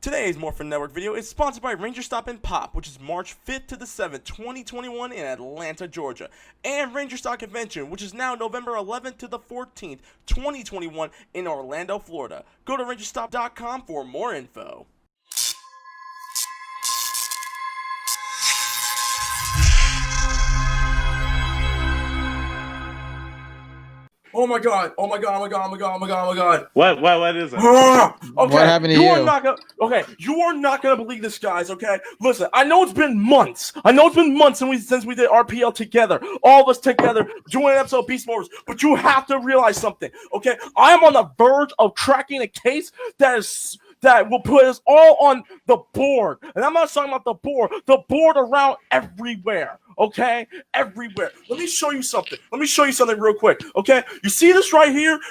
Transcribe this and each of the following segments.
Today's Morphin Network video is sponsored by Ranger Stop and Pop, which is March 5th to the 7th, 2021 in Atlanta, Georgia, and Ranger Stop Convention, which is now November 11th to the 14th, 2021 in Orlando, Florida. Go to rangerstop.com for more info. Oh my god, oh my god, oh my god, oh my god, oh my god, oh my god. What is it? Okay, what happened to you? You are not gonna believe this, guys, okay? Listen, I know it's been months. Since we did RPL together. All of us together doing an episode of Beast Morphers. But you have to realize something, okay? I am on the verge of cracking a case that will put us all on the board. And I'm not talking about the board around everywhere. Okay? Everywhere. Let me show you something real quick. Okay? You see this right here?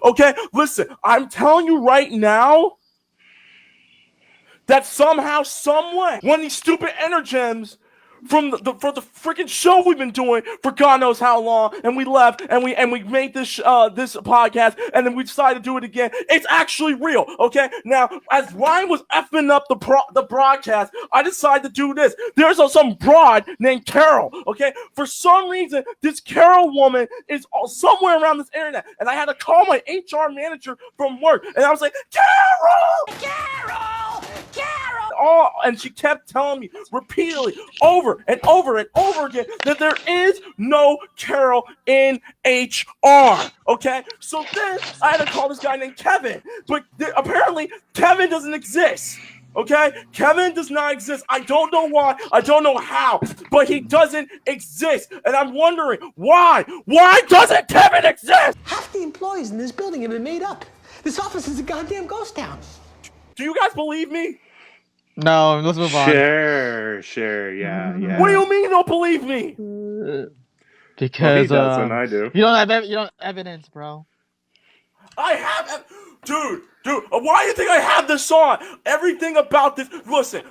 Okay? Listen, I'm telling you right now that somehow, someway, one of these stupid energems for the freaking show we've been doing for God knows how long, and we left and we made this this podcast, and then we decided to do it again. It's actually real, okay? Now, as Ryan was effing up the broadcast, I decided to do this. There's some broad named Carol, okay? For some reason, this Carol woman is somewhere around this internet, and I had to call my HR manager from work, and I was like, Carol! And she kept telling me repeatedly, over and over and over again, that there is no Carol in HR. Okay, so then I had to call this guy named Kevin, but apparently Kevin doesn't exist. Okay, Kevin does not exist. I don't know why. I don't know how, but he doesn't exist, and I'm wondering why. Why doesn't Kevin exist? Half the employees in this building have been made up. This office is a goddamn ghost town. Do you guys believe me? No, let's move on. Sure, yeah. What do you mean you don't believe me? Because he doesn't, I do. You don't have evidence, bro. I have, dude. Why do you think I have this on? Everything about this. Listen.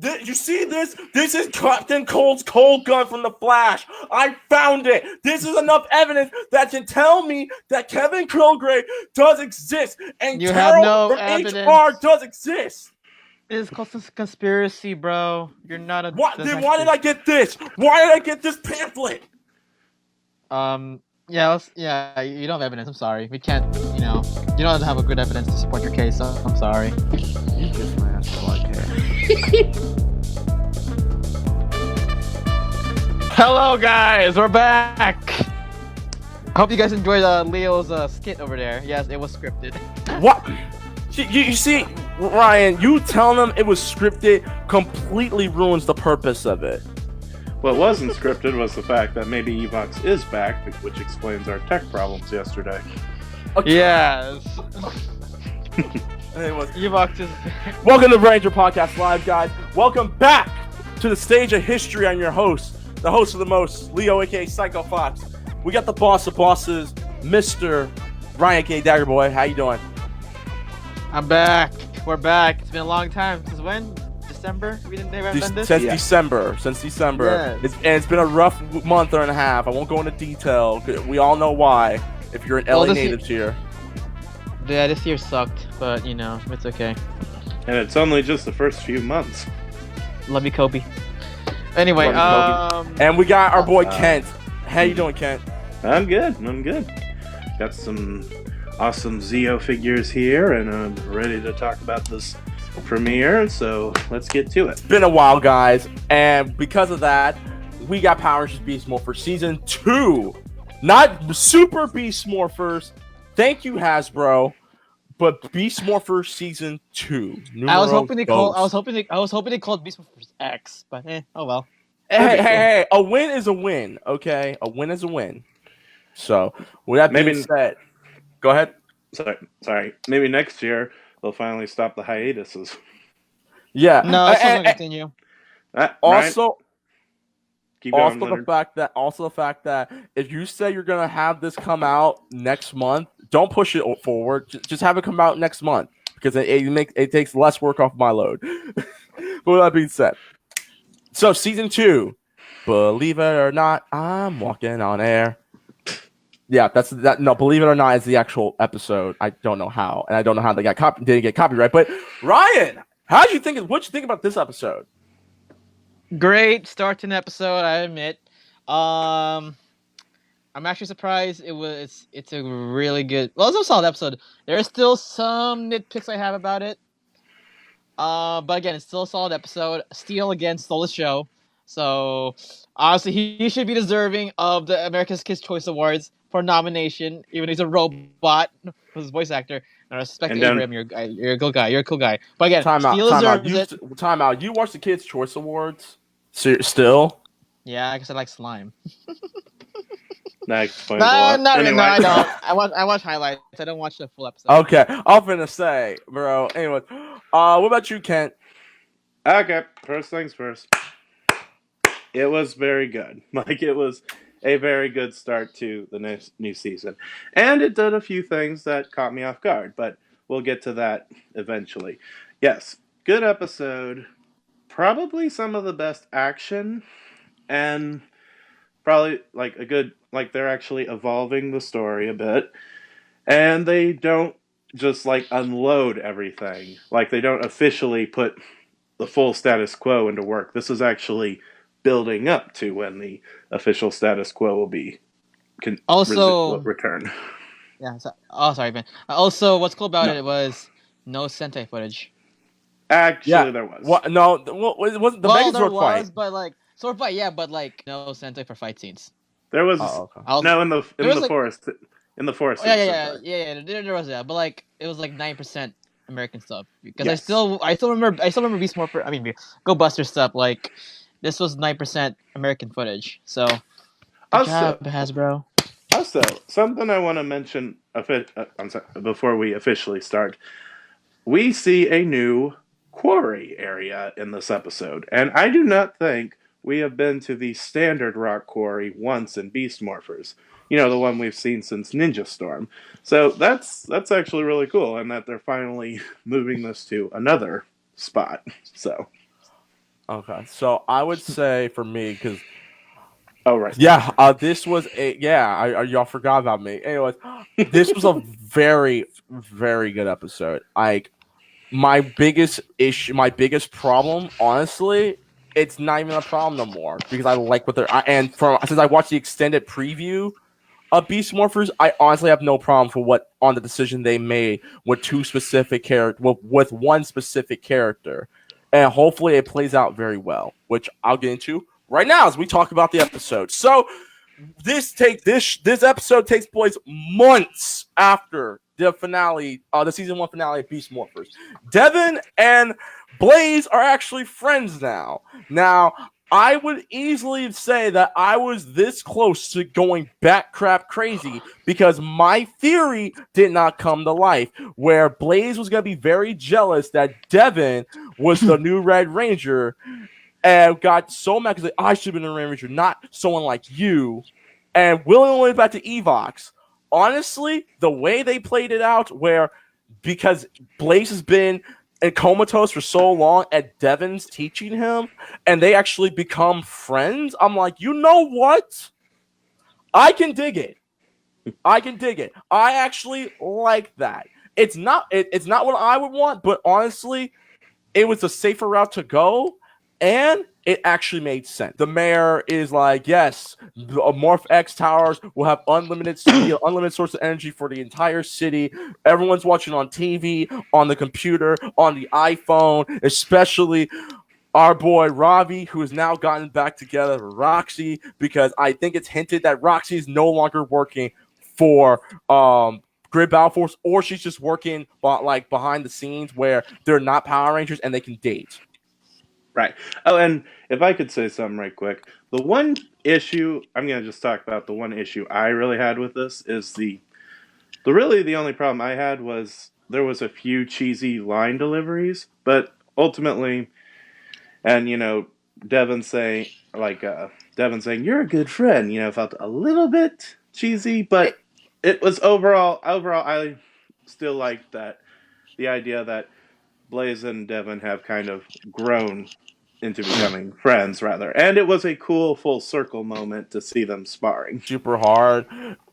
You see this? This is Captain Cold's cold gun from The Flash. I found it. This is enough evidence that can tell me that Kevin Kilgrave does exist, and You Carol have no from evidence. HR does exist. It's called conspiracy, bro. You're not a. Why did I get this? Why did I get this pamphlet? Yeah, you don't have evidence. I'm sorry. We can't, you don't have a good evidence to support your case, so I'm sorry. You just my ass like hair. Hello, guys. We're back. Hope you guys enjoyed Leo's skit over there. Yes, it was scripted. What? You see, Ryan, you telling them it was scripted completely ruins the purpose of it. What wasn't scripted was the fact that maybe Evox is back, which explains our tech problems yesterday. Okay. Yes. Evox is... Welcome to Ranger Podcast Live, guys. Welcome back to the stage of history. I'm your host, the host of the most, Leo, aka Psycho Fox. We got the boss of bosses, Mr. Ryan, aka Daggerboy. How you doing? I'm back. We're back. It's been a long time. Since when? December? We didn't have done this? Since December. Yes. It's been a rough month and a half. I won't go into detail. We all know why. If you're an LA natives here. Yeah, this year sucked, but it's okay. And it's only just the first few months. Love you, Kobe. Anyway, and we got our boy Kent. How you doing, Kent? I'm good. Got some awesome Zeo figures here, and I'm ready to talk about this premiere, so let's get to it. It's been a while, guys, and because of that, we got Power Rangers Beast Morphers Season 2. Not Super Beast Morphers. Thank you, Hasbro. But Beast Morphers Season 2. I was hoping they called Beast Morphers X, but oh well. Hey, a win is a win, okay? A win is a win. So, with that being said, go ahead. Sorry. Maybe next year they'll finally stop the hiatuses. Yeah. No, it's still gonna continue. Also, keep going, the fact that if you say you're gonna have this come out next month, don't push it forward. Just have it come out next month because it takes less work off my load. But with that being said, so Season 2, believe it or not, I'm walking on air. Yeah, that's that. No, believe it or not, is the actual episode. I don't know how, and I don't know how they didn't get copyright. But Ryan, how'd you think? What'd you think about this episode? Great start to an episode, I admit. I'm actually surprised it's a really good. Well, it's a solid episode. There's still some nitpicks I have about it. But again, it's still a solid episode. Steele again stole the show, so honestly, he should be deserving of the America's Kids Choice Awards for nomination, even though he's a robot, who's a voice actor. I respect And then- Abraham. You're a cool guy. You're a cool guy. But again, Time out. Steele Time out. deserves it. Time out. You watched the Kids Choice Awards? Still? Yeah, because I like slime. That explains a lot. No, Anyway. I don't. I watch highlights. I don't watch the full episode. Okay, I'm finna say, bro. Anyway, what about you, Kent? Okay, first things first. It was very good. Like, it was a very good start to the new season. And it did a few things that caught me off guard, but we'll get to that eventually. Yes, good episode. Probably some of the best action, and probably like a good, like they're actually evolving the story a bit. And they don't just like unload everything. Like, they don't officially put the full status quo into work. This is actually building up to when the official status quo will be return. Yeah. Sorry, man. Also, what's cool about it was no Sentai footage. Actually, there was. What? No, it wasn't the Megazord fight. But like sword fight, yeah, but like no Sentai for fight scenes. There was okay. no in the like, forest. In the forest. Yeah. There was that, but like it was like 9% American stuff because Yes. I still remember Beast Morpher. I mean, Go Buster stuff. Like this was 9% American footage. So good job, Hasbro. Also, something I want to mention before we officially start. We see a new quarry area in this episode, and I do not think we have been to the standard rock quarry once in Beast Morphers. You know, the one we've seen since Ninja Storm. So that's actually really cool, and that they're finally moving this to another spot. So. Okay, so I would say for me, because Oh, right. yeah, this was y'all forgot about me. Anyways, this was a very, very good episode. Like, my biggest problem, honestly, it's not even a problem no more because I like what they're since I watched the extended preview of Beast Morphers, I honestly have no problem on the decision they made with two specific with one specific character, and hopefully it plays out very well, which I'll get into right now as we talk about the episode. So this episode takes place months after the finale, the season 1 finale of Beast Morphers. Devin and Blaze are actually friends now. Now, I would easily say that I was this close to going back crap crazy because my theory did not come to life, where Blaze was going to be very jealous that Devin was the new Red Ranger and got so mad because I should have been a Red Ranger, not someone like you, and willingly went back to Evox. Honestly, the way they played it out, where because Blaze has been and comatose for so long at Devin's teaching him, and they actually become friends. I'm like, you know what? I can dig it. I actually like that. It's not what I would want, but honestly, it was a safer route to go, and it actually made sense. The mayor is like, yes, the Morph X towers will have unlimited source of energy for the entire city. Everyone's watching on TV, on the computer, on the iPhone, especially our boy Ravi, who has now gotten back together with Roxy, because I think it's hinted that Roxy is no longer working for Grid Battle Force, or she's just working behind the scenes where they're not Power Rangers and they can date. Right. Oh, and if I could say something right quick, the one issue, I'm going to just talk about the one issue I really had with this is the only problem I had was there was a few cheesy line deliveries, but ultimately, and Devin saying, you're a good friend, felt a little bit cheesy, but it was overall, I still liked that, the idea that Blaze and Devin have kind of grown into becoming friends, rather. And it was a cool full circle moment to see them sparring. Super hard.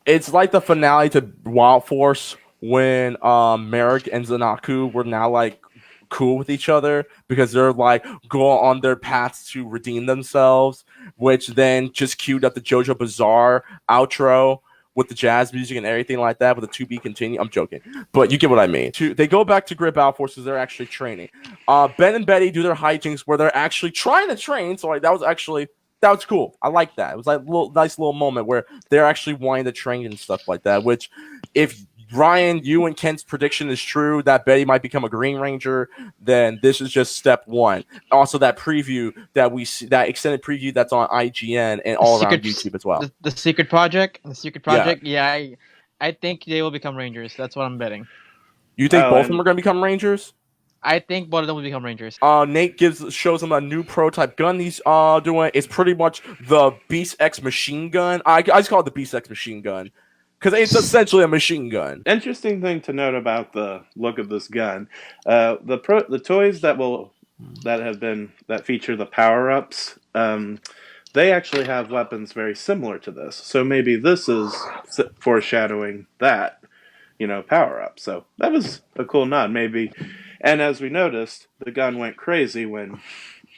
It's like the finale to Wild Force when Merrick and Zanaku were now like cool with each other because they're like going on their paths to redeem themselves, which then just queued up the JoJo Bizarre outro with the jazz music and everything like that with a to be continued. I'm joking, but you get what I mean. They go back to Grid Battle Force because they're actually training. Ben and Betty do their hijinks where they're actually trying to train. So like that was cool. I like that. It was like a nice little moment where they're actually wanting to train and stuff like that. Which, if Ryan, you and Kent's prediction is true that Betty might become a Green Ranger, then this is just step one. Also, that preview that we see, that extended preview that's on IGN and all around YouTube as well. The Secret Project. Yeah, I think they will become Rangers. That's what I'm betting. You think both of them are going to become Rangers? I think both of them will become Rangers. Nate shows him a new prototype gun he's doing. It's pretty much the Beast X machine gun. I just call it the Beast X machine gun because it's essentially a machine gun. Interesting thing to note about the look of this gun, the toys that feature the power ups, they actually have weapons very similar to this. So maybe this is foreshadowing that, power up. So that was a cool nod, maybe. And as we noticed, the gun went crazy when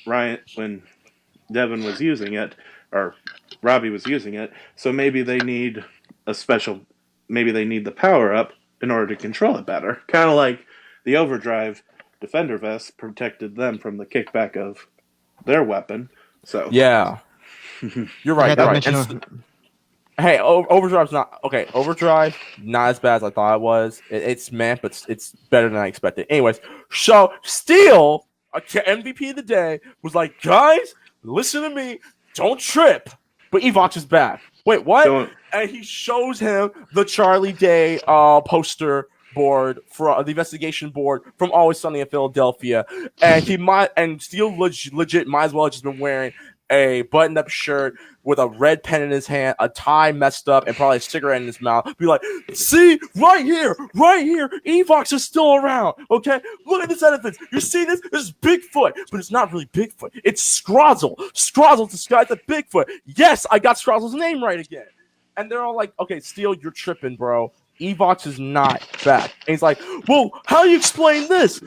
Devin was using it, or Robbie was using it. So maybe they need the power up in order to control it better. Kind of like the Overdrive Defender vest protected them from the kickback of their weapon. So yeah, you're right. Hey, Overdrive's not okay. Overdrive not as bad as I thought it was. It's meant, but it's better than I expected. Anyways, so Steel, MVP of the day, was like, guys, listen to me, don't trip. But Evox is back. Wait, what? And he shows him the Charlie Day poster board for the investigation board from Always Sunny in Philadelphia, and Steel legit might as well have just been wearing a button-up shirt with a red pen in his hand, a tie messed up, and probably a cigarette in his mouth. Be like, see, right here, Evox is still around, okay? Look at this edifice. You see this? This is Bigfoot, but it's not really Bigfoot. It's Scrozzle. Scrozzle disguised as Bigfoot. Yes, I got Scrozzle's name right again. And they're all like, okay, Steel, you're tripping, bro. Evox is not back. And he's like, well, how do you explain this?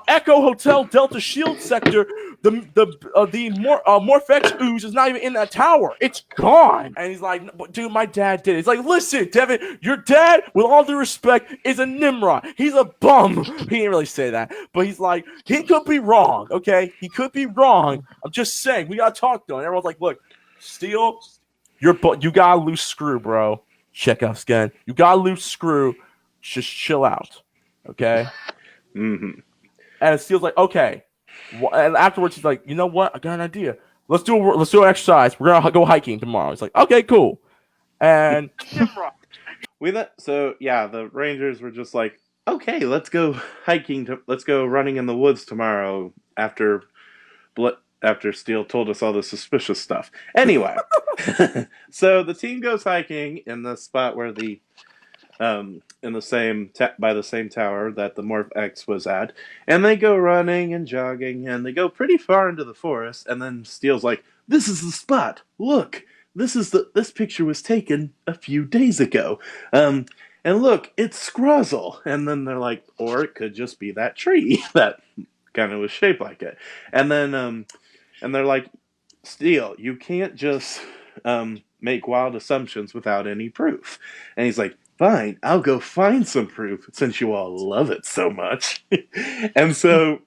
Echo Hotel Delta Shield Sector, the Morphex ooze is not even in that tower. It's gone. And he's like, dude, my dad did it. He's like, listen, Devin, your dad, with all due respect, is a Nimrod. He's a bum. He didn't really say that. But he's like, he could be wrong, okay? He could be wrong. I'm just saying, we got to talk to him. And everyone's like, look, Steel, you got a loose screw, bro. Check out Scan. You got a loose screw. Just chill out, okay? Mm-hmm. And Steel's like, okay. And afterwards, he's like, you know what? I got an idea. Let's do an exercise. We're gonna go hiking tomorrow. He's like, okay, cool. And the Rangers were just like, okay, let's go hiking. Let's go running in the woods tomorrow after Steel told us all the suspicious stuff. Anyway, so the team goes hiking in the spot where by the same tower that the Morph X was at, and they go running and jogging, and they go pretty far into the forest, and then Steel's like, "This is the spot. Look, this picture was taken a few days ago. And look, it's Scrozzle." And then they're like, or it could just be that tree that kind of was shaped like it. And then and they're like, Steel, you can't just make wild assumptions without any proof. And he's like, fine, I'll go find some proof since you all love it so much. And so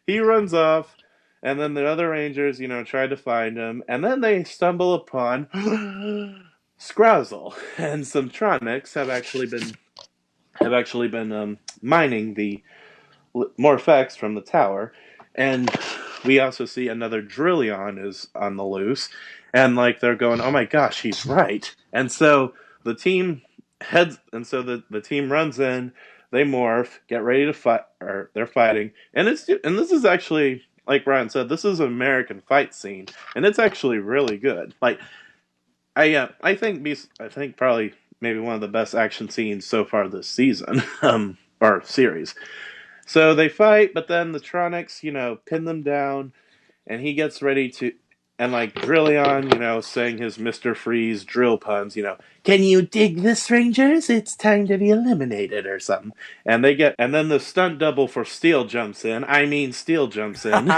he runs off, and then the other Rangers, try to find him, and then they stumble upon Scrozzle, and some Tronics have actually been mining the Morphex from the tower, and we also see another Drillion is on the loose, and they're going, oh my gosh, he's right. And so the team the team runs in, they morph, get ready to fight, or they're fighting, and this is actually, like Brian said, this is an American fight scene, and it's actually really good. I think probably maybe one of the best action scenes so far this season, or series. So they fight, but then the Tronics, pin them down, and he gets ready to, and like Drillion, saying his Mr. Freeze drill puns, can you dig this, Rangers? It's time to be eliminated or something. And then the stunt double for Steel jumps in. Steel jumps in, and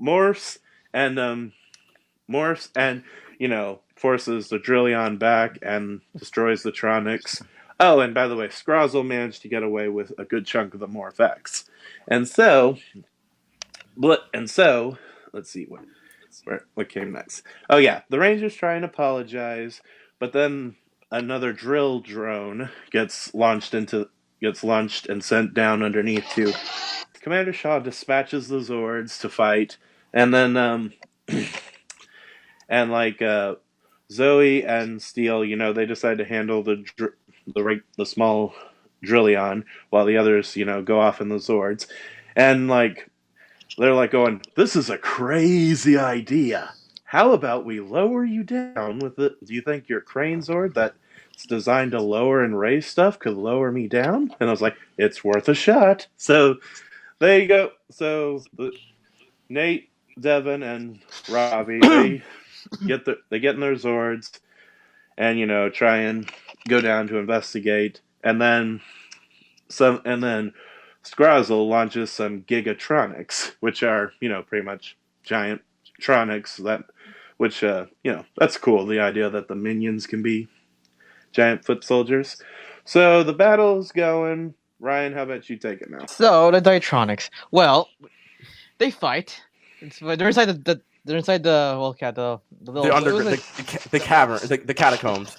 morphs and forces the Drillion back and destroys the Tronics. Oh, and by the way, Scrozzle managed to get away with a good chunk of the Morph X. And so, let's see what came next. Oh yeah, the Rangers try and apologize, but then another drill drone gets launched and sent down underneath too. Commander Shaw dispatches the Zords to fight, and then Zoe and Steel, they decide to handle the small Drillion while the others, go off in the Zords, and they're going, this is a crazy idea. How about we lower you down with it? Do you think your crane Zord that's designed to lower and raise stuff could lower me down? And I was like, it's worth a shot. So there you go. So Nate, Devin, and Robbie, they get in their Zords and try and go down to investigate, and then Scrozzle launches some Gigatronics, which are pretty much giant Tronics that's cool. The idea that the minions can be giant foot soldiers. So the battle's going. Ryan, how about you take it now? So the Diatronics. Well, they fight. They're inside the little The underground, the cavern, the catacombs.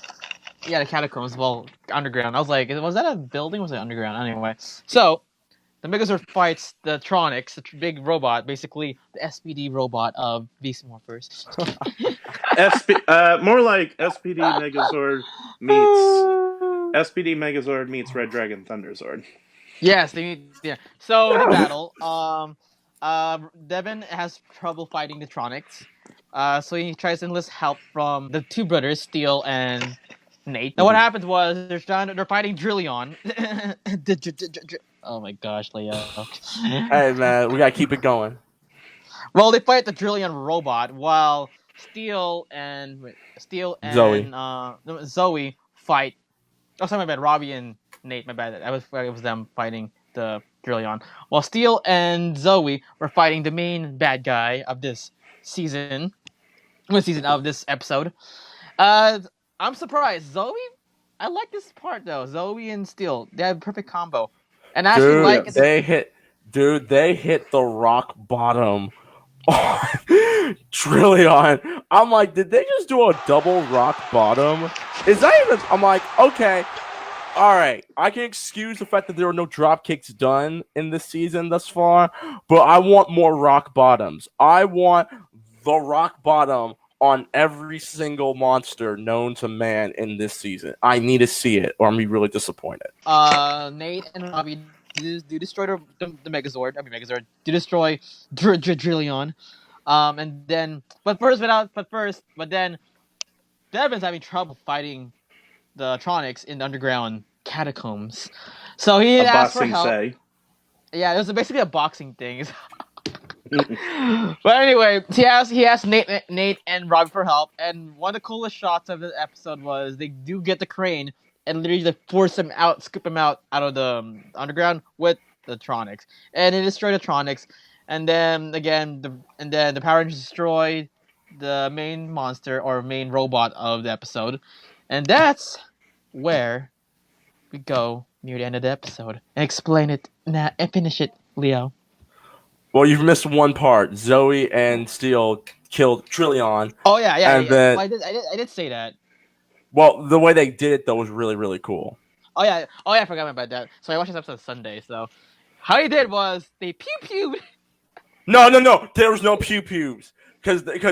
Yeah, the catacombs. Well, underground. I was like, was that a building? Or was it underground? Anyway, so the Megazord fights the Tronics, the big robot, basically the SPD robot of Beast Morphers. More like SPD Megazord meets Red Dragon Thunderzord. Yes, they meet. Yeah. So the battle. Devin has trouble fighting the Tronics. So he tries to enlist help from the two brothers, Steel and Nate. Now what happens was they're fighting Drillion. Oh my gosh, Leo. Hey man, we gotta keep it going. Well, they fight the Drillion robot while Steel and Zoe fight. Oh, sorry, my bad. Robbie and Nate. My bad. It was them fighting the Drillion. While Steel and Zoe were fighting the main bad guy of this season of this episode. I'm surprised. Zoe, I like this part though. Zoe and Steel, they have a perfect combo. And I actually like it. They hit the rock bottom on Drillion. I'm like, did they just do a double rock bottom? Is that even? I'm like, okay, all right. I can excuse the fact that there were no drop kicks done in this season thus far, but I want more rock bottoms. I want the rock bottom on every single monster known to man in this season. I need to see it, or I'm gonna be really disappointed. Nate and Robbie do destroy the Megazord. Megazord do destroy Drillion. But then Devin's having trouble fighting the Tronics in the underground catacombs. So he asked for help. Yeah, it was basically a boxing thing. But anyway, he asked Nate and Robbie for help, and one of the coolest shots of the episode was they do get the crane and literally force him out, scoop him out of the underground with the Tronics, and they destroy the Tronics, and then the Power Rangers destroy the main monster or main robot of the episode, and that's where we go near the end of the episode and explain it now and finish it, Leo. Well, you've missed one part. Zoe and Steel killed Drillion. Oh yeah. Then, well, I did say that. Well, the way they did it though was really, really cool. Oh yeah, I forgot about that. So I watched this episode Sunday. So how they did was they pew. No. There was no pew pews because it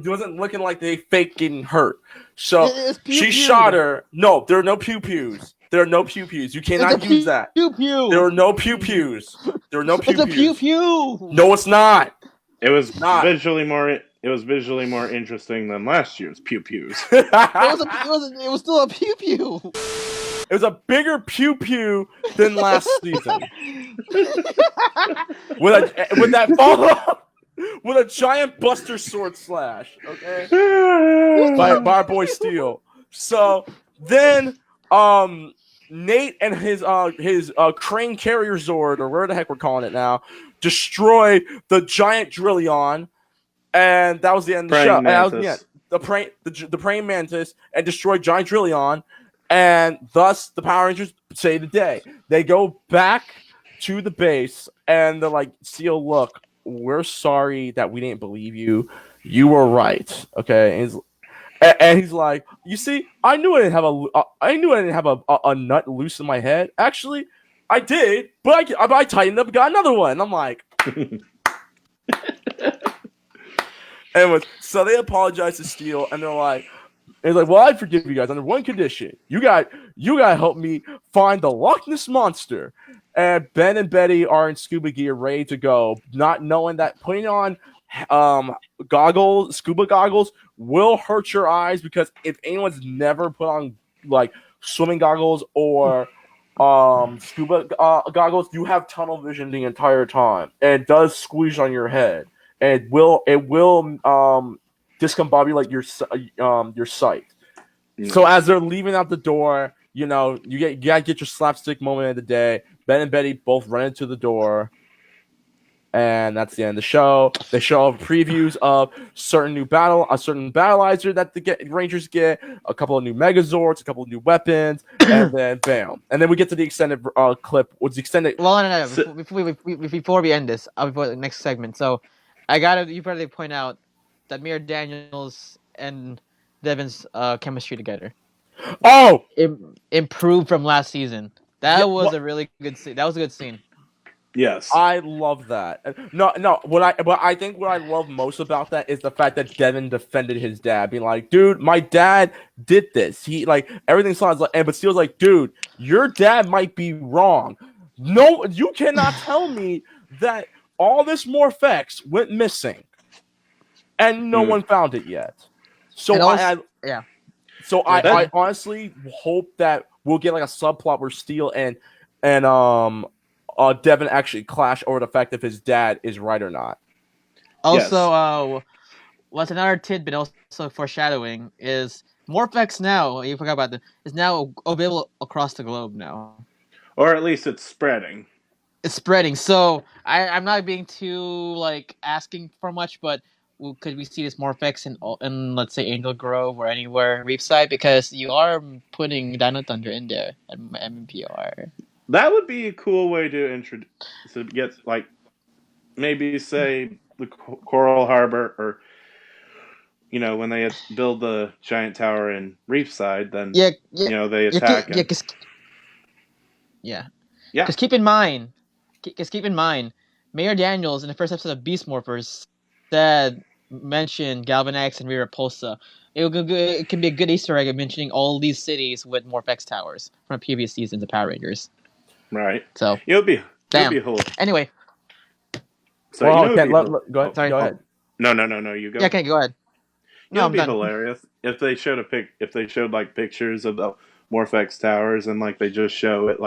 wasn't looking like they fake getting hurt. So she shot her. No, there are no pew pews. There are no pew pews. You cannot use that. Pew pew. There are no pew pews. There are no pew pews. It's a pew pew. No, it's not. It was visually more interesting than last year's pew pews. It was still a pew pew. It was a bigger pew pew than last season. with that follow with a giant Buster Sword slash. Okay, by our boy Steel. So then, Nate and his crane carrier Zord, or where the heck we're calling it now, destroy the giant Drillion, and that was the end of the show. Praying And that was the mantis. end. The praying mantis and destroy giant Drillion, and thus the Power Rangers save the day. They go back to the base, and they're like, Steel, look, we're sorry that we didn't believe you. You were right. Okay. And he's like, you see, I knew I didn't have a nut loose in my head. Actually, I did, but I tightened up and got another one. And I'm like, anyways, so they apologize to Steel, and they're like, well, I forgive you guys under one condition. You got to help me find the Loch Ness monster. And Ben and Betty are in scuba gear, ready to go, not knowing that putting on scuba goggles will hurt your eyes, because if anyone's never put on like swimming goggles or scuba goggles, you have tunnel vision the entire time, and it does squeeze on your head, and it will discombobulate your sight. So as they're leaving out the door, you gotta get your slapstick moment of the day. Ben and Betty both run into the door, and that's the end of the show. They show off previews of a certain battleizer that the Rangers get, a couple of new Megazords, a couple of new weapons, and then bam. And then we get to the extended clip. What's the extended? Well, no. Before we end this, before the next segment, so you better point out that Mayor Daniels and Devin's chemistry together. Oh, improved from last season. That was a really good scene. That was a good scene. Yes, I love that. No. I think what I love most about that is the fact that Devin defended his dad, being like, "Dude, my dad did this. He everything sounds like," but Steel's like, "Dude, your dad might be wrong. No, you cannot tell me that all this Morphex went missing, and no one found it yet." So I honestly hope that we'll get like a subplot where Steel and Devin actually clash over the fact if his dad is right or not. Also, what's another tidbit also foreshadowing is Morphex now, you forgot about that, is now available across the globe now. Or at least it's spreading. It's spreading. So I'm not being too asking for much, but could we see this Morphex in let's say Angel Grove or anywhere Reefside, because you are putting Dino Thunder in there at MMPR. That would be a cool way to get maybe say the Coral Harbor, or when they build the giant tower in Reefside, then they attack. Because keep in mind, Mayor Daniels in the first episode of Beast Morphers mentioned Galvanax and Repulsa. It can be a good Easter egg of mentioning all these cities with Morphex towers from previous seasons of Power Rangers. Right. So it'll be cool. Anyway. So go ahead. Sorry. Go ahead. No, you go. Yeah, okay, go ahead. No, it'd be hilarious if they showed pictures of the Morphex towers, and they just show it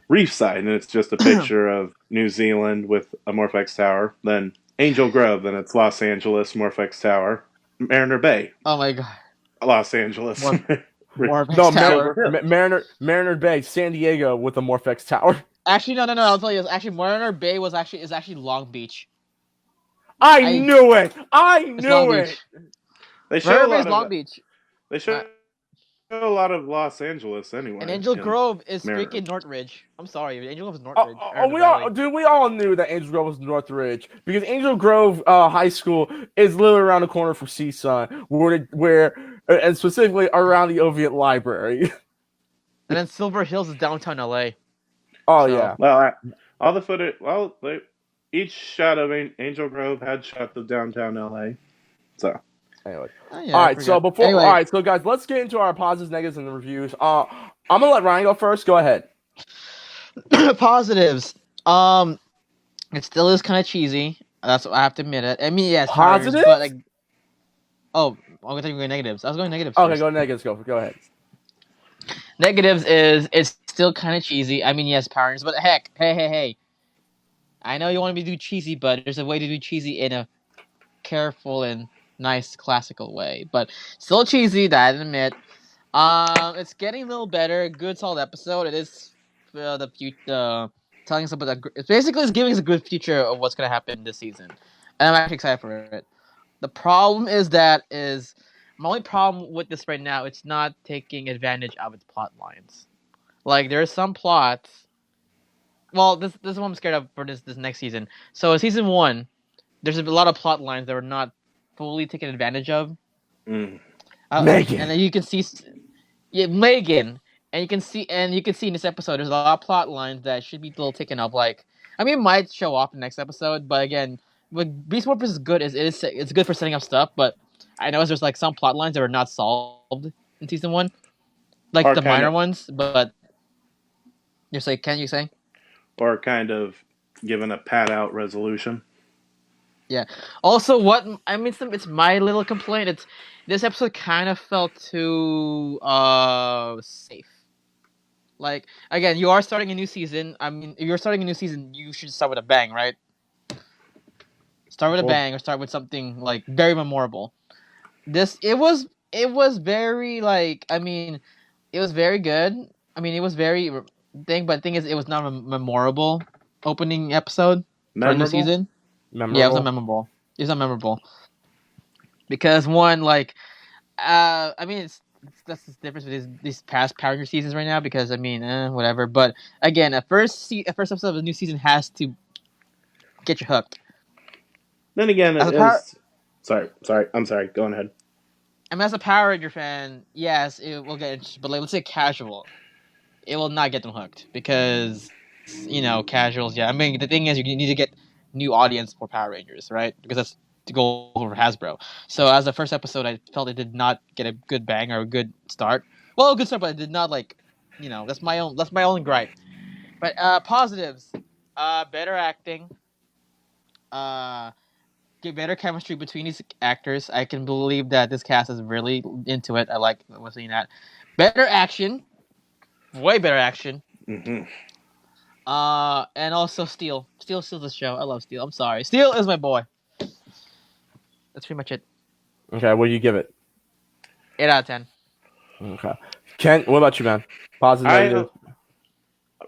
Reefside, and it's just a picture of New Zealand with a Morphex tower. Then Angel Grove, then it's Los Angeles Morphex tower. Mariner Bay. Oh my god. Los Angeles. Morphex tower. Mariner Bay, San Diego with a Morphex tower. Actually, no. I'll tell you this. Actually, Mariner Bay is actually Long Beach. I knew it. They show Long Beach. They show a lot of Los Angeles anyway. And Angel Grove is freaking Northridge. I'm sorry, Angel Grove is Northridge. We all knew that Angel Grove was Northridge, because Angel Grove High School is literally around the corner from CSUN, and specifically around the Oviatt Library. And then Silver Hills is downtown LA. Oh yeah. Well, all the footage. Well, each shot of Angel Grove had shots of downtown LA. So. Anyway. All right, so guys, let's get into our positives, negatives, and the reviews. I'm gonna let Ryan go first. Go ahead. Positives. It still is kind of cheesy. That's what I have to admit it. I mean, yes. Positives? But I'm gonna tell you negatives. I was going negatives. Okay, first. go negatives. Go ahead. Negatives is it's still kind of cheesy. I mean, yes, Power Rangers, but heck, hey. I know you want to do cheesy, but there's a way to do cheesy in a careful and nice classical way. But still cheesy, that I admit. It's getting a little better. Good solid episode. It is the future, telling us about it's basically it's giving us a good future of what's gonna happen this season, and I'm actually excited for it. The problem is my only problem with this right now. It's not taking advantage of its plot lines. Like there are some plots. Well, this is what I'm scared of for this next season. So in season 1, there's a lot of plot lines that were not fully taken advantage of. Mm. Megan. And then you can see, yeah, Megan, and you can see in this episode, there's a lot of plot lines that should be a little taken up. Like, I mean, it might show off in the next episode, but again, what Beast Morphers is good it's good for setting up stuff. But I know there's like some plot lines that are not solved in season 1, like Or the kind minor of- ones. But you're saying, can you say? Or kind of given a pat out resolution. Yeah. Also, what I mean, it's my little complaint. It's this episode kind of felt too safe. Like again, you are starting a new season. I mean, if you're starting a new season, you should start with a bang, right? Start with a Well- bang, or start with something like very memorable. It was very like I mean, it was very good. I mean, it was very thing, but the thing is, it was not a memorable opening episode for a new Memorable? season. Memorable. Yeah, it was not memorable. It was not memorable because one, like, I mean, that's the difference with these past Power Rangers seasons right now. Because I mean, whatever. But again, a first episode of a new season has to get you hooked. Then again, As it a power- is. Sorry. I'm sorry. Go on ahead. I mean, as a Power Ranger fan, yes, it will get interested. But like, let's say casual, it will not get them hooked because casuals. Yeah, I mean, the thing is, you need to get new audience for Power Rangers, right? Because that's the goal for Hasbro. So as the first episode, I felt it did not get a good bang or a good start. Well, a good start, but it did not that's my own gripe. But positives, better acting, get better chemistry between these actors. I can believe that this cast is really into it. I like seeing that. Better action, way better action. Mm-hmm. And also Steel. Steel's the show. I love Steel. I'm sorry. Steel is my boy. That's pretty much it. Okay, what do you give it? 8 out of 10. Okay. Ken, what about you, man? Positive, negative?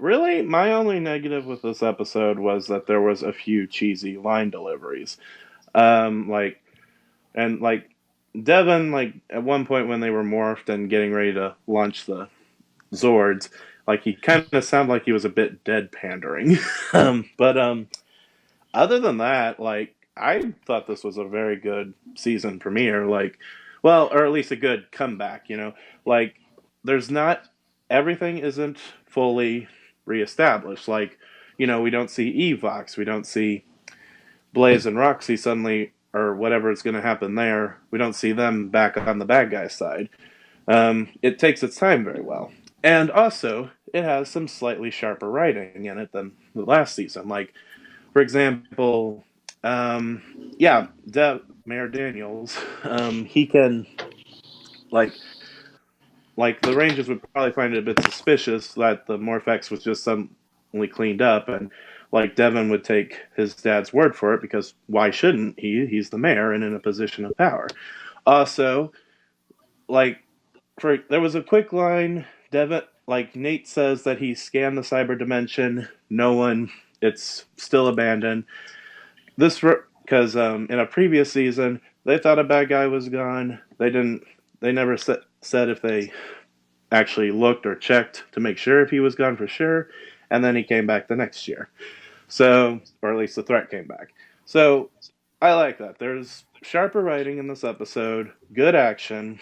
Really, my only negative with this episode was that there was a few cheesy line deliveries. Like Devin, like at one point when they were morphed and getting ready to launch the Zords, like he kind of sounded like he was a bit dead pandering. But other than that, like I thought this was a very good season premiere. Like, well, or at least a good comeback. Like there's not everything isn't fully reestablished. Like, we don't see Evox, we don't see Blaze and Roxy suddenly, or whatever is going to happen there. We don't see them back on the bad guy side. It takes its time very well. And also, it has some slightly sharper writing in it than the last season. Like, for example, Mayor Daniels, he can, like the Rangers would probably find it a bit suspicious that the Morphex was just suddenly cleaned up, and like Devin would take his dad's word for it because why shouldn't he? He's the mayor and in a position of power. Also, there was a quick line. Devin, like Nate says that he scanned the cyber dimension. No one, it's still abandoned. This because in a previous season they thought a bad guy was gone. They never said if they actually looked or checked to make sure if he was gone for sure, and then he came back the next year. So, or at least the threat came back. So, I like that. There's sharper writing in this episode, good action.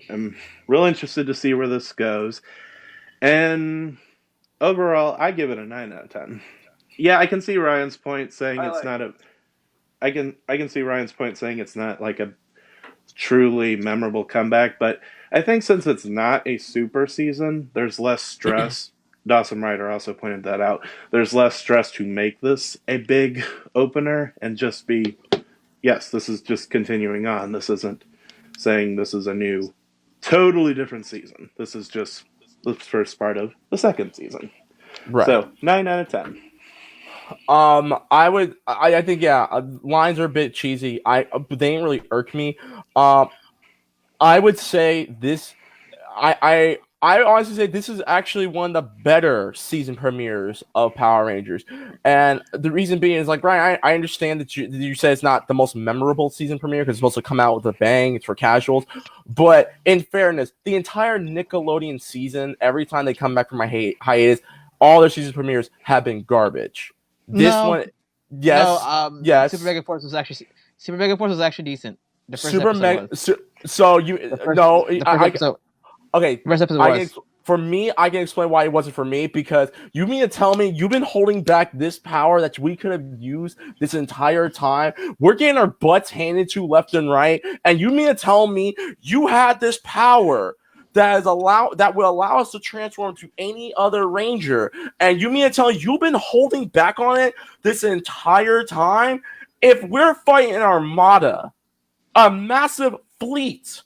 I'm real interested to see where this goes. And overall, I give it a 9 out of 10. Yeah, I can see Ryan's point saying I can see Ryan's point saying it's not like a truly memorable comeback, but I think since it's not a super season, there's less stress. Dawson Ryder also pointed that out. There's less stress to make this a big opener and just be, yes, this is just continuing on. This isn't saying this is a new, totally different season. This is just the first part of the second season. Right. So 9 out of 10. I think lines are a bit cheesy. But they didn't really irk me. I would say this. I honestly say this is actually one of the better season premieres of Power Rangers, and the reason being is like Brian, I understand that you say it's not the most memorable season premiere because it's supposed to come out with a bang. It's for casuals, but in fairness, the entire Nickelodeon season, every time they come back from my hiatus, all their season premieres have been garbage. This one, yes, yes. Super Mega Force was actually decent. The first Super episode Mega. was. So you The first, no, the first episode. okay. The first episode was. For me, I can explain why it wasn't for me because you mean to tell me you've been holding back this power that we could have used this entire time? We're getting our butts handed to left and right, and you mean to tell me you had this power that would allow us to transform to any other Ranger, and you mean to tell me you've been holding back on it this entire time? If we're fighting an armada, a massive fleet,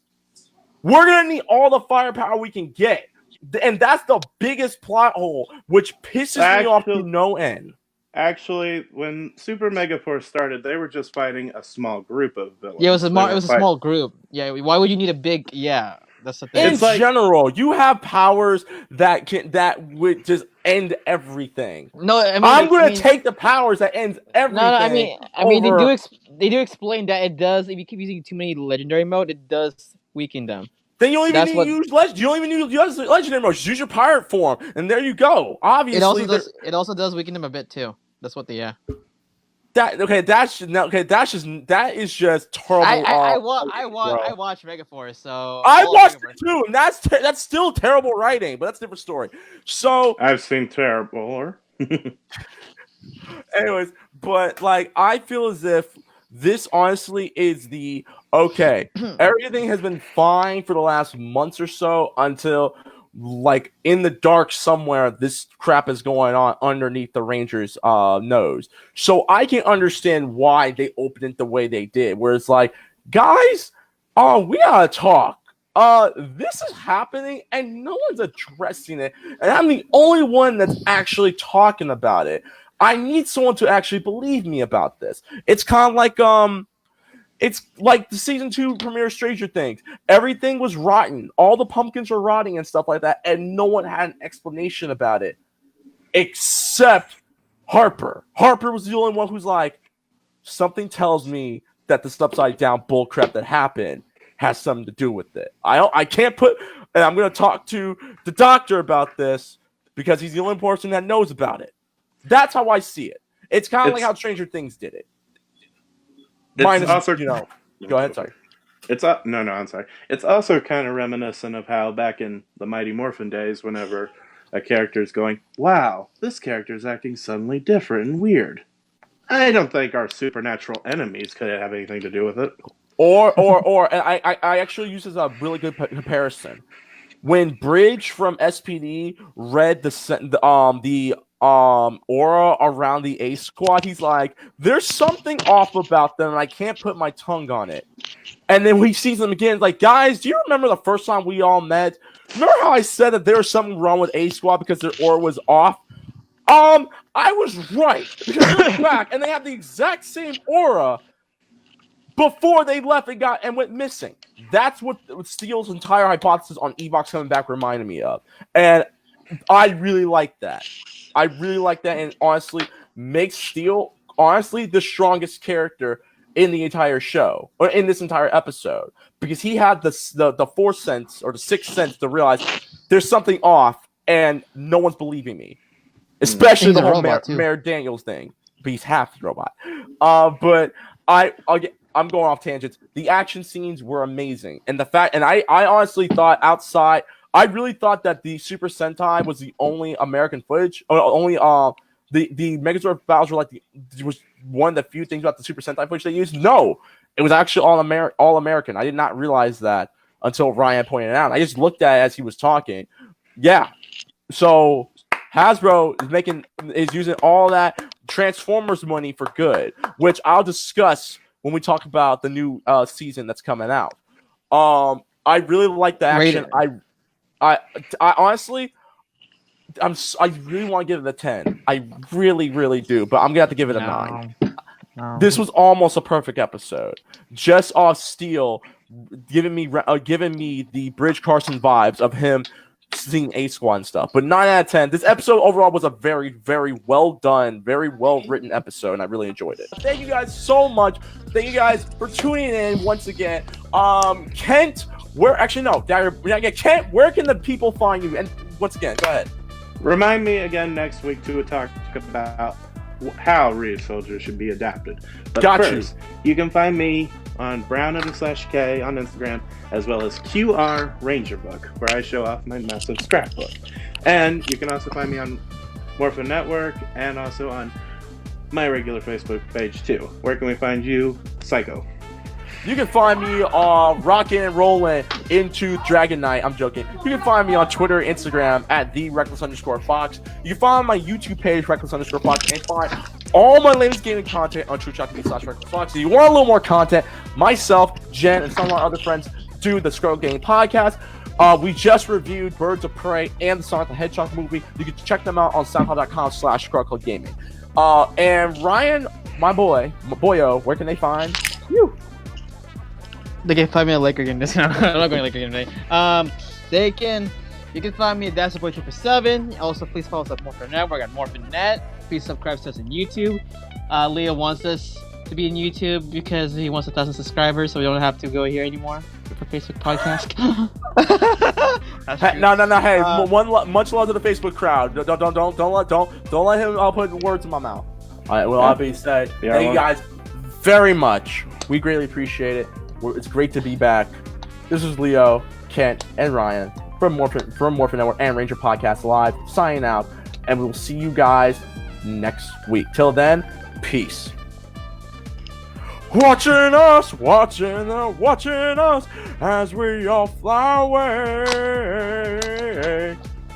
we're gonna need all the firepower we can get. And that's the biggest plot hole, which pisses me off to no end. Actually, when Super Mega Force started, they were just fighting a small group of villains. Yeah, it was a small group. Yeah, why would you need a big? Yeah, that's the thing. In general, you have powers that would just end everything. No, I mean, I'm going to take the powers that ends everything. No, I mean, they do explain that it does. If you keep using too many legendary mode, it does weaken them. Then you don't even need to use you don't even need to use legendary mode. Just use your pirate form, and there you go. Obviously, it also does weaken them a bit too. That's what they That is just terrible. I watch Megaforce, so I watched it too, and that's still terrible writing, but that's a different story. So I've seen terrible. Anyways, but like I feel as if this honestly is the okay. Everything has been fine for the last months or so until like in the dark somewhere this crap is going on underneath the Rangers' nose. So I can understand why they opened it the way they did, where it's like, guys, we gotta talk. This is happening and no one's addressing it, and I'm the only one that's actually talking about it. I need someone to actually believe me about this. It's kind of like it's like the season 2 premiere of Stranger Things. Everything was rotten. All the pumpkins were rotting and stuff like that, and no one had an explanation about it. Except Harper. Harper was the only one who's like, something tells me that this upside down bullcrap that happened has something to do with it. I can't put, and I'm gonna talk to the doctor about this because he's the only person that knows about it. That's how I see it. It's kind of like how Stranger Things did it. Minus, also, go ahead, sorry. I'm sorry. It's also kind of reminiscent of how back in the Mighty Morphin days, whenever a character is going, wow, this character is acting suddenly different and weird. I don't think our supernatural enemies could have anything to do with it. And I actually use this as a really good comparison. When Bridge from SPD read the aura around the A Squad, he's like, there's something off about them and I can't put my tongue on it. And then we see them again, like, guys, do you remember the first time we all met? Remember how I said that there was something wrong with A Squad because their aura was off? I was right, because they're back and they have the exact same aura before they left and went missing. That's what Steele's entire hypothesis on Evox coming back reminded me of. And I really like that. And honestly makes Steele honestly the strongest character in the entire show, or in this entire episode, because he had the fourth sense or the sixth sense to realize there's something off and no one's believing me. Especially the whole Mayor Daniels thing. But he's half the robot. But I'm going off tangents. The action scenes were amazing. And I honestly thought I really thought that the Super Sentai was the only American footage, or only the Megazord battles were was one of the few things about the Super Sentai footage they used. No, it was actually all American. I did not realize that until Ryan pointed it out. I just looked at it as he was talking. Yeah. So Hasbro is using all that Transformers money for good, which I'll discuss when we talk about the new season that's coming out. I really like the action. I honestly, I really want to give it a 10. I really, really do, but I'm gonna have to give it a 9. No. This was almost a perfect episode, just off Steel giving me the Bridge Carson vibes of him seeing A Squad and stuff. But 9 out of 10. This episode overall was a very, very well done, very well written episode, and I really enjoyed it. Thank you guys so much. Thank you guys for tuning in once again. Kent, Kent, where can the people find you? And once again, go ahead. Remind me again next week to talk about how Reed Soldier should be adapted. But first, you can find me on Brown_K on Instagram, as well as QR Ranger Book, where I show off my massive scrapbook. And you can also find me on Morphin Network and also on my regular Facebook page too. Where can we find you, Psycho? You can find me rocking and rolling into Dragon Knight. I'm joking. You can find me on Twitter, Instagram at @the_Reckless_Fox. You can find my YouTube page, Reckless_Fox, and find all my latest gaming content on twitch.tv/RecklessFox. If you want a little more content, myself, Jen, and some of our other friends do the Scroll Game podcast. We just reviewed Birds of Prey and the Sonic the Hedgehog movie. You can check them out on soundcloud.com/ScrollCodeGaming. And Ryan, my boyo, where can they find you? They can find me at Laker game. I'm not going to Laker game today. You can find me at Daggerboy777. Also, please follow us at Morphin Network at Morphin.net. Please subscribe to us on YouTube. Leo wants us to be in YouTube because he wants 1,000 subscribers, so we don't have to go here anymore for Facebook podcast. Hey, much love to the Facebook crowd. Don't let him put words in my mouth. All right. Well, that being said, thank you guys very much. We greatly appreciate it. It's great to be back. This is Leo, Kent, and Ryan from Morphin Network and Ranger Podcast Live, signing out, and we will see you guys next week. Till then, peace. Watching us as we all fly away.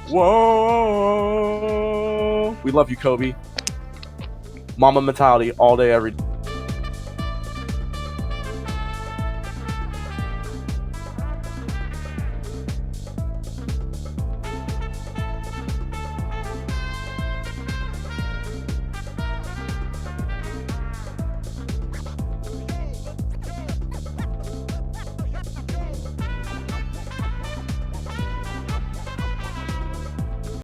Whoa. We love you, Kobe. Mama mentality all day, every day.